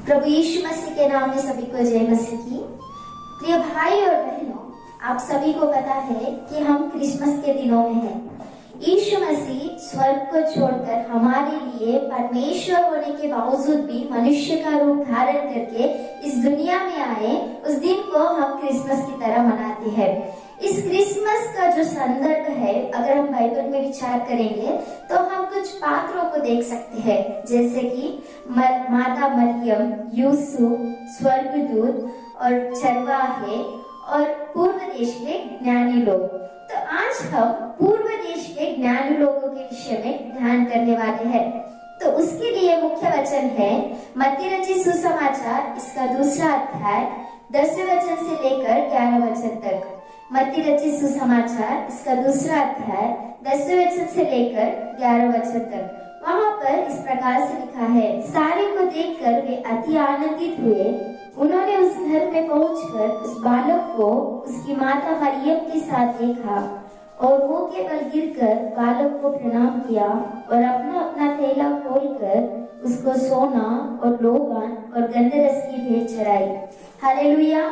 प्रभु यीशु मसीह के नाम में सभी को जय मसीह की। प्रिय भाई और बहनों, आप सभी को पता है कि हम क्रिसमस के दिनों में हैं। यीशु मसीह स्वर्ग को छोड़कर हमारे लिए परमेश्वर होने के बावजूद भी मनुष्य का रूप धारण करके इस दुनिया में आए। उस दिन को हम क्रिसमस की तरह मनाते हैं। इस क्रिसमस का जो संदर्भ है, अगर हम बाइबल में विचार करेंगे तो हम कुछ पात्रों को देख सकते हैं, जैसे कि माता मरियम, यूसुफ, स्वर्गदूत और चरवाहे और पूर्व देश के ज्ञानी लोग। तो आज हम पूर्व देश के ज्ञानी लोगों के विषय में ध्यान करने वाले हैं। तो उसके लिए मुख्य वचन है मत्ती रचित सुसमाचार, इसका 2 अध्याय 10वें वचन से लेकर 11 वचन तक। मत्ती रचित सुसमाचार, इसका 2 अध्याय 10वें वचन से लेकर 11 वचन तक। वहाँ पर इस प्रकार से लिखा है, सारे को देखकर वे अति आनंदित हुए। उन्होंने उस घर में पहुंचकर उस बालक को उसकी माता मरियम के साथ देखा और वो के बल गिरकर बालक को प्रणाम किया और अपना अपना थैला खोलकर उसको सोना और लोबान और गंधरस की भेंट चढ़ाई। हालेलुया।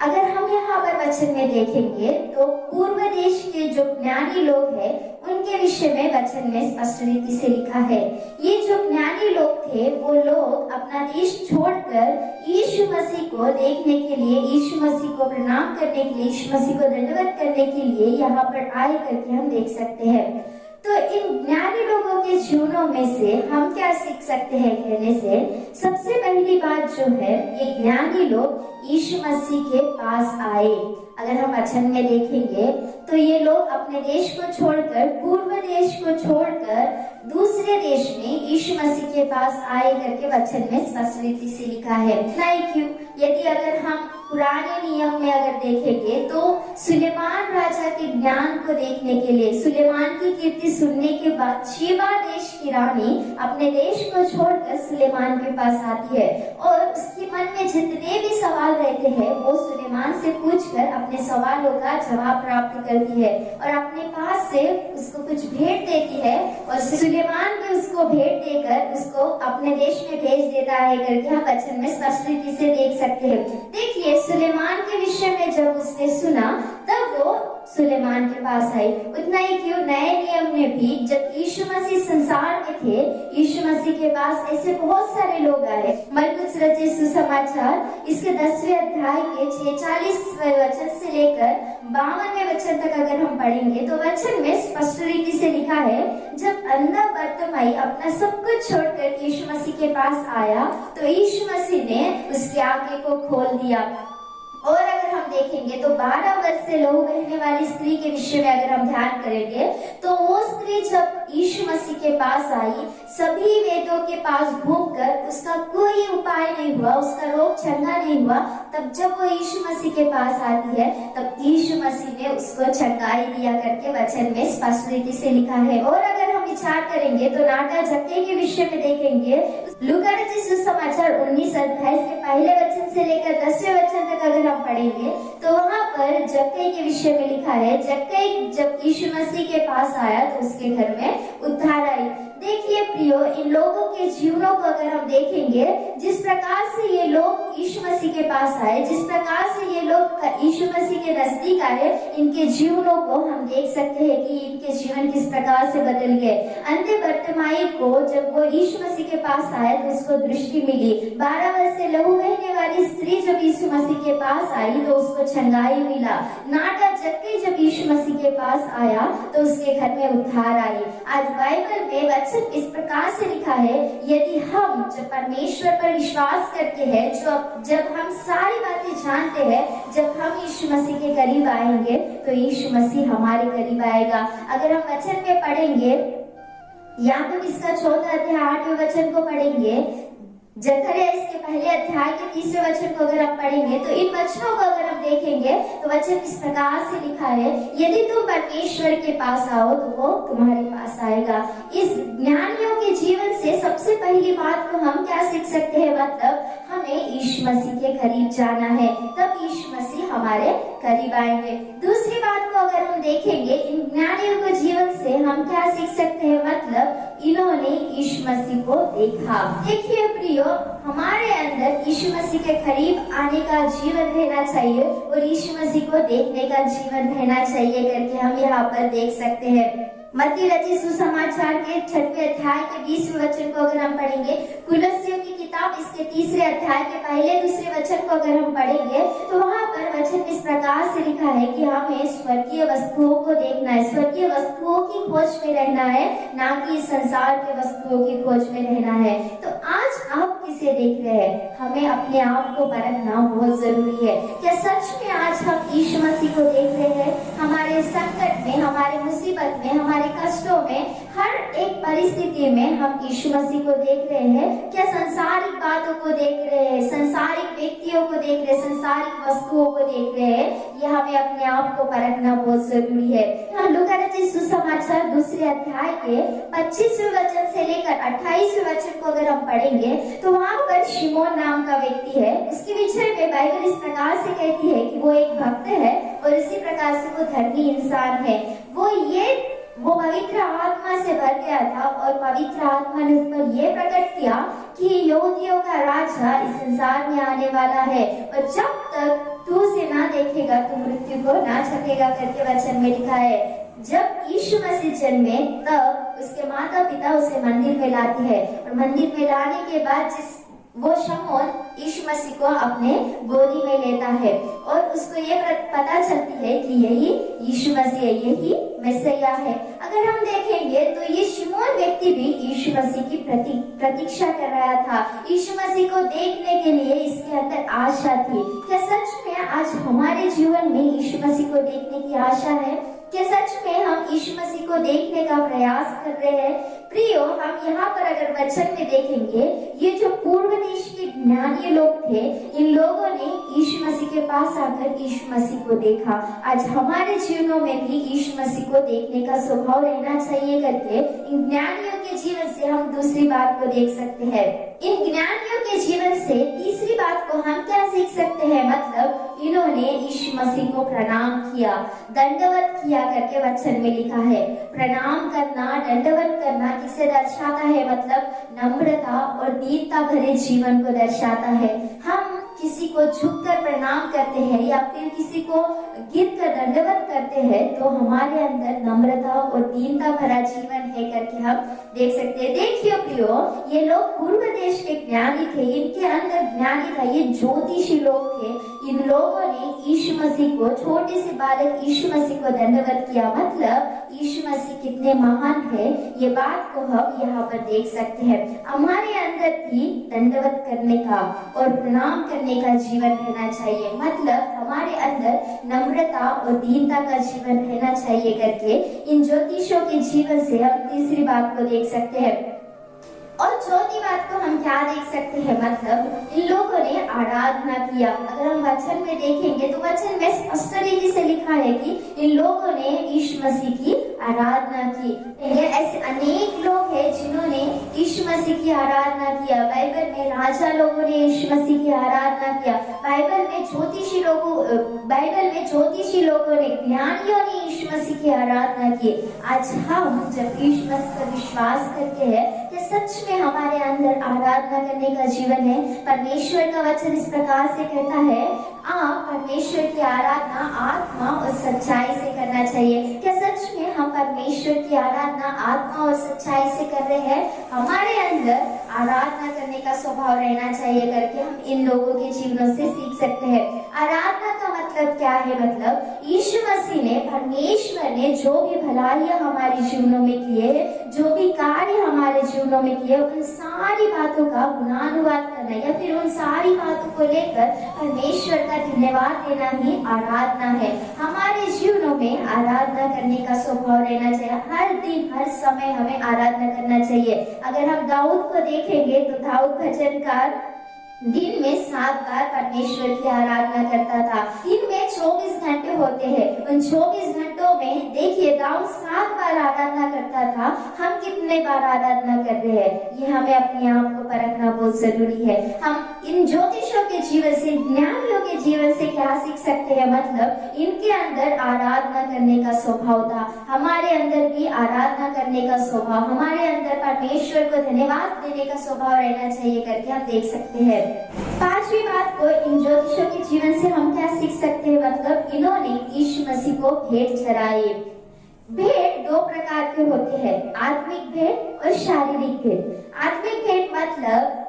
अगर हम यहाँ पर वचन में देखेंगे तो पूर्व देश के जो ज्ञानी लोग हैं उनके विषय में वचन में स्पष्ट रीति से लिखा है। ये जो ज्ञानी लोग थे, वो लोग अपना देश छोड़कर यीशु मसीह को देखने के लिए, यीशु मसीह को प्रणाम करने के लिए, यीशु मसीह को दंडवत करने के लिए यहाँ पर आए करके हम देख सकते हैं। तो इन ज्ञानी लोगों के जीवनों में से हम क्या सीख सकते हैं कहने से, सबसे पहली बात जो है, ये ज्ञानी लोग यीशु मसीह के पास आए। अगर हम वचन में देखेंगे तो ये लोग अपने देश को छोड़कर, पूर्व देश को छोड़कर दूसरे देश में यीशु मसीह के पास आए करके वचन में स्पष्ट रीति से लिखा है। नहीं क्यों? यदि अगर हम पुराने नियम में अगर देखेंगे तो सुलेमान राजा के ज्ञान को देखने के लिए, सुलेमान की कीर्ति सुनने के बाद शीबा देश की रानी अपने देश को छोड़कर सुलेमान के पास आती है और उसके मन में जितने भी सवाल रहते हैं वो सुलेमान से पूछकर अपने सवालों का जवाब प्राप्त करती है और अपने पास से उसको कुछ भेंट देती है और सुलेमान भी उसको भेंट देकर उसको अपने देश में भेज देता है करके हम वचन में स्पष्ट रीति से देख सकते हैं। देखिए, सुलेमान के विषय में जब उसने सुना तब वो सुलेमान के पास आई। उतना ही क्यों, नए नियम में भी जब यीशु मसीह संसार में थे, यीशु मसीह के पास ऐसे बहुत सारे लोग आए। मरकुस रचित सुसमाचार, इसके 10वें अध्याय के 46वें वचन से लेकर 52वें वचन तक अगर हम पढ़ेंगे तो वचन में स्पष्ट रीति से लिखा है, जब अंधा बर्तिमाई अपना सब कुछ छोड़कर यीशु मसीह के पास आया तो यीशु मसीह ने उसकी आंखें को खोल दिया। और अगर हम देखेंगे तो 12 वर्ष से लहू बहने वाली स्त्री के विषय में अगर हम ध्यान करेंगे तो वो स्त्री जब यीशु मसीह के पास आई, सभी वेदों के पास घूमकर उसका कोई उपाय नहीं हुआ, उसका रोग चंगा नहीं हुआ। तब जब वो यीशु मसीह के पास आती है तब यीशु मसीह ने उसको चंगाई दिया करके वचन में स्पष्ट रीति से लिखा है। और अगर हम विचार करेंगे तो नाटा जक्कई के विषय में देखेंगे, लूका रचित सुसमाचार 19 अध्याय के पहले वचन से लेकर 10वें वचन तक अगर हम पढ़ेंगे तो वहाँ पर जक्कई के विषय में लिखा है, जक्कई जब यीशु मसीह के पास आया तो उसके घर में उद्धार आई। देखिए प्रियो, इन लोगों के जीवनों को अगर हम देखेंगे, जिस प्रकार से ये लोग यीशु मसीह के पास आए, जिस प्रकार से ये लोग यीशु मसीह के नजदीक आए, इनके जीवनों को हम देख सकते हैं कि इनके जीवन किस प्रकार से बदल गए। अंधे बर्तिमाई को जब वो यीशु मसीह के पास आया तो उसको दृष्टि मिली। 12 वर्ष से लहू बहने वाली स्त्री जब यीशु मसीह के पास आई तो उसको चंगाई मिला। नाटा जक्कई जब यीशु मसीह के पास आया तो उसके घर में उद्धार आई। आज बाइबल में वचन इस प्रकार से लिखा है, यदि हम जब परमेश्वर पर विश्वास करते हैं, जब हम सारी बातें जानते हैं, जब हम यीशु मसीह के करीब आएंगे तो यीशु मसीह हमारे करीब आएगा। अगर हम वचन में पढ़ेंगे, या तो इसका 14 अध्याय 8वें वचन को पढ़ेंगे, जकरिया इसके पहले अध्याय के 30वें वचन को अगर हम पढ़ेंगे तो इन वचनों को अगर हम देखेंगे तो वचन इस प्रकार से लिखा है, यदि तुम परमेश्वर के पास आओ तो वो तुम्हारे पास आएगा। इस ज्ञानियों के जीवन से सबसे पहली बात को हम क्या सीख सकते हैं, मतलब हमें यीशु मसीह के करीब जाना है, तब यीशु मसीह हमारे करीब आएंगे। दूसरी बात को अगर हम देखेंगे, इन ज्ञानियों के जीवन से हम क्या सीख सकते हैं, मतलब इन्होंने यीशु मसीह को देखा। देखिए प्रियो, हमारे अंदर यीशु मसीह के करीब आने का जीवन रहना चाहिए और यीशु मसीह को देखने का जीवन रहना चाहिए करके हम यहाँ पर देख सकते हैं। मत्ती रचित सुसमाचार के 6वें अध्याय के 20वें वचन को अगर हम पढ़ेंगे, कुलस्सियों की किताब इसके 3रे अध्याय के 1-2 वचन को अगर हम पढ़ेंगे तो वहाँ पर वचन इस प्रकार से लिखा है कि हमें स्वर्गीय वस्तुओं को देखना है, स्वर्गीय वस्तुओं की खोज में रहना है, ना कि संसार के वस्तुओं की खोज में रहना है। तो आज आप किसे देख रहे हैं? हमें अपने आप को परखना बहुत जरूरी है। क्या सच में आज हम यीशु मसीह को देख रहे हैं? हमारे संकट में, हमारे मुसीबत में, हमारे कष्टों में, हर एक परिस्थिति में हम यीशु मसीह को देख रहे हैं? क्या संसारिक बातों को देख रहे हैं, संसारिक व्यक्तियों को देख रहे हैं, संसारिक वस्तुओं को देख रहे हैं? यह हमें अपने आप को परखना बहुत जरूरी है। हम लूका रचित सुसमाचार 2 अध्याय के 25वें वचन से लेकर 28वें वचन को अगर हम पढ़ेंगे तो वहाँ पर शिमोन नाम का व्यक्ति है। उसके विषय में बाइबल इस प्रकार से कहती है कि वो एक भक्त है और इसी प्रकार से वो धर्मी इंसान है। वो पवित्र आत्मा से भर गया था और पवित्र आत्मा ने उस पर यह प्रकट किया कि यहूदियों का राजा इस संसार में आने वाला है और जब तक तू उसे ना देखेगा तो मृत्यु को ना छकेगा करके वचन में लिखा है। जब यीशु मसीह जन्मे तब उसके माता पिता उसे मंदिर में लाते हैं और मंदिर में लाने के बाद वो शमौन यीशु मसीह को अपने गोदी में लेता है और उसको ये पता चलती है कि यही यीशु मसीह है, यही मैसिया है। अगर हम देखेंगे तो ये शिमोन व्यक्ति भी यीशु मसीह की प्रतीक्षा कर रहा था। यीशु मसीह को देखने के लिए इसके अंदर आशा थी। क्या सच में आज हमारे जीवन में यीशु मसीह को देखने की आशा है? क्या सच में हम यीशु मसीह को देखने का प्रयास कर रहे हैं? प्रियो, हम यहाँ पर अगर वचन में देखेंगे, ये जो पूर्व देश के ज्ञानी लोग थे, इन लोगों ने यीशु मसीह के पास आकर यीशु मसीह को देखा। आज हमारे जीवनों में भी यीशु मसीह को देखने का स्वभाव रहना चाहिए करके इन ज्ञानियों के जीवन से हम दूसरी बात को देख सकते हैं। इन ज्ञानियों के जीवन से तीसरी बात को हम क्या सीख सकते हैं? मतलब इन्होंने यीशु मसीह को प्रणाम किया, दंडवत किया करके वचन में लिखा है। प्रणाम करना, दंडवत करना किसे दर्शाता है? मतलब नम्रता और दीनता भरे जीवन को दर्शाता है। हम किसी को झुककर प्रणाम करते हैं या फिर किसी को गिरकर दंडवत करते हैं तो हमारे अंदर नम्रता और दीनता भरा जीवन है करके हम देख सकते हैं। देखिए प्रियो, ये लोग पूर्व देश के ज्ञानी थे, इनके अंदर ज्ञानी था, ये ज्योतिषी लोग थे। इन लोगों ने यीशु मसीह को, छोटे से बालक यीशु मसीह को दंडवत किया। मतलब यीशु मसीह कितने महान है, ये बात को हम यहाँ पर देख सकते हैं। हमारे अंदर भी दंडवत करने का और प्रणाम करने का जीवन रहना चाहिए। मतलब हमारे अंदर नम्रता और दीनता का जीवन रहना चाहिए करके इन ज्योतिषों के जीवन से हम तीसरी बात को देख सकते हैं। और चौथी बात को हम क्या देख सकते हैं? मतलब इन लोगों ने आराधना किया। अगर हम वचन में देखेंगे तो वचन में स्पष्ट तरीके से लिखा है कि इन लोगों ने यीशु मसीह की आराधना की। ऐसे अनेक लोग हैं जिन्होंने यीशु मसीह की आराधना किया। बाइबल में राजा लोगों ने यीशु मसीह की आराधना किया। बाइबल में ज्योतिषी लोगों ने, ज्ञानियों ने यीशु मसीह की आराधना की। आज हम जब यीशु मसीह पर विश्वास करते हैं कि सच में हमारे अंदर आराधना करने का जीवन है। परमेश्वर का वचन इस प्रकार से कहता है, आप परमेश्वर की आराधना आत्मा और सच्चाई से करना चाहिए। क्या सच में हम परमेश्वर की आराधना आत्मा और सच्चाई से कर रहे हैं? हमारे अंदर आराधना करने का स्वभाव रहना चाहिए करके हम इन लोगों के जीवनों से सीख सकते हैं। आराधना का मतलब क्या है? मतलब यीशु मसीह ने, परमेश्वर ने जो भी भलाइयां हमारे जीवनों में किए, जो भी कार्य हमारे जीवनों में किए, उन सारी बातों का गुणानुवाद करना या फिर उन सारी बातों को लेकर परमेश्वर का धन्यवाद देना ही आराधना है। हमारे जीवनों में आराधना करने का स्वभाव रहना चाहिए। हर दिन, हर समय हमें आराधना करना चाहिए। अगर हम दाऊद को देखेंगे तो दाऊद भजनकार दिन में 7 बार परमेश्वर की आराधना करता था। दिन में 24 घंटे होते हैं। उन 24 घंटों में देखिए दाऊद 7 बार आराधना करता था। हम कितने बार आराधना कर रहे हैं? ये हमें अपने आप को परखना बहुत जरूरी है। हम इन ज्योतिषों के जीवन से, ज्ञानियों के जीवन से क्या सीख सकते हैं? मतलब इनके अंदर आराधना करने का स्वभाव था। हमारे अंदर भी आराधना करने का स्वभाव, हमारे अंदर परमेश्वर को धन्यवाद देने का स्वभाव रहना चाहिए करके हम देख सकते हैं। पांचवी बात को इन ज्योतिषों के जीवन से हम क्या सीख सकते हैं, मतलब इन्होंने यीशु मसीह को भेंट चढ़ाई। भेंट दो प्रकार के होते हैं, आत्मिक भेंट और शारीरिक भेंट। आत्मिक भेंट मतलब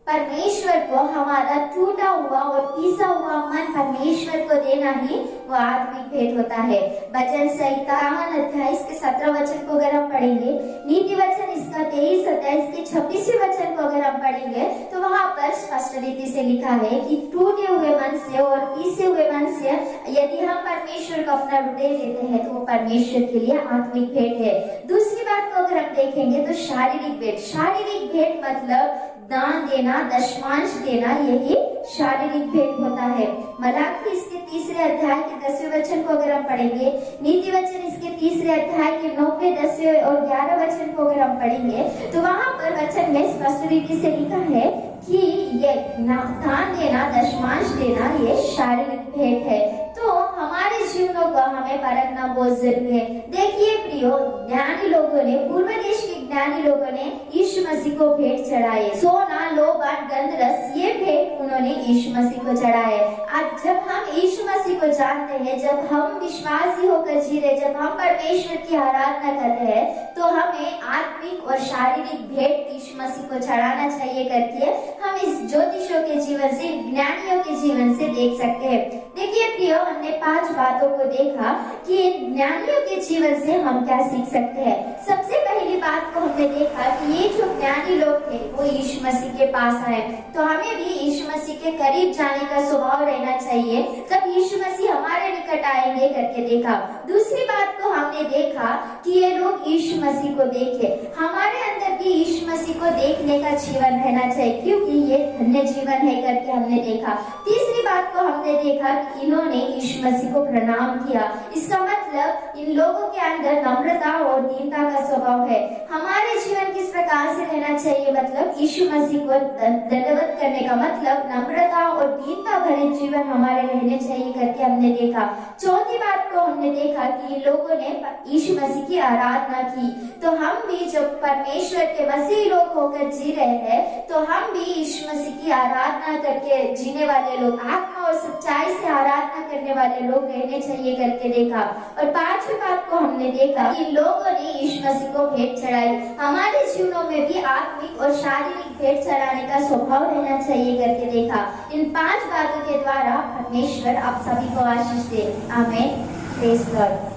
परमेश्वर को हमारा टूटा हुआ और पीसा हुआ मन परमेश्वर को देना ही वो आत्मिक भेंट होता है। वचन संहिता 51 अध्याय इसके 17 वचन को अगर हम पढ़ेंगे, नीति वचन इसका 23 अध्याय इसके 26 वचन को अगर हम पढ़ेंगे, तो वहाँ पर स्पष्ट रीति से लिखा है कि टूटे हुए मन से और पीसे हुए मन से यदि हम परमेश्वर को अपना हृदय देते हैं तो वो परमेश्वर के लिए आत्मिक भेंट है। दूसरी बात को अगर हम देखेंगे तो शारीरिक भेंट। शारीरिक भेंट मतलब दान देना, दशमांश देना, यही शारीरिक भेंट होता है। मलाकी इसके 3 अध्याय के 10वें वचन को अगर हम पढ़ेंगे, नीति वचन इसके 3 अध्याय के 9वें, 10वें और 11 वचन को अगर हम पढ़ेंगे, तो वहाँ पर वचन में स्पष्ट रीति से लिखा है कि ये दान देना, दशमांश देना, ये शारीरिक भेंट है। तो हमारे जीवनों को हमें परखना बहुत जरूरी है। देखिए प्रियो, ज्ञानी लोगों ने, पूर्व देश के ज्ञानी लोगों ने यीशु मसीह को भेंट चढ़ाए। सोना, लोबान, गंधरस, ये भेंट उन्होंने यीशु मसीह को चढ़ाए। आज जब हम यीशु मसीह को जानते हैं, जब हम विश्वासी होकर जी रहे, जब हम परमेश्वर की आराधना कर रहे हैं, तो हमें आत्मिक और शारीरिक भेंट यीशु मसीह को चढ़ाना चाहिए करके हम इस ज्योतिषों के जीवन से, ज्ञानियों के जीवन से देख सकते हैं। देखिए प्रियो, हमने 5 बातों को देखा कि ज्ञानियों के जीवन से हम क्या सीख सकते हैं। सबसे पहली बात को हमने देखा कि ये जो ज्ञानी लोग थे वो यीशु मसीह के पास आए, तो हमें भी यीशु मसीह के करीब जाने का स्वभाव रहना चाहिए, तब यीशु मसीह हमारे निकट आएंगे करके देखा। दूसरी बात को हमने देखा कि ये लोग यीशु मसीह को देखे। हमारे अंदर भी यीशु मसीह को देखने का जीवन रहना चाहिए, क्योंकि ये धन्य जीवन है करके हमने देखा। तीसरी बात को हमने देखा कि इन्होंने यीशु मसीह को प्रणाम किया। इसका मतलब इन लोगों के अंदर नम्रता और दीनता का स्वभाव है। हमारे जीवन किस प्रकार से रहना चाहिए, मतलब यीशु मसीह को दंडवत करने का मतलब नम्रता और दीनता भरे जीवन हमारे रहने चाहिए करके हमने देखा। चौथी बात को हमने देखा कि इन लोगों ने यीशु मसीह की आराधना की, तो हम भी जब परमेश्वर के मसीह लोग होकर जी रहे हैं, तो हम भी यीशु मसीह की आराधना करके जीने वाले लोग, आत्मा और सच्चाई से आराधना करने वाले लोग रहने चाहिए करके देखा। और पांचवी बात को हमने देखा इन लोगों ने यीशु मसीह को भेंट चढ़ाई। हमारे जीवनों में भी आत्मिक और शारीरिक भेंट चढ़ाने का स्वभाव रहना चाहिए करके देखा। इन 5 बातों के द्वारा परमेश्वर आप सभी को आशीष दे। आमीन। Praise God.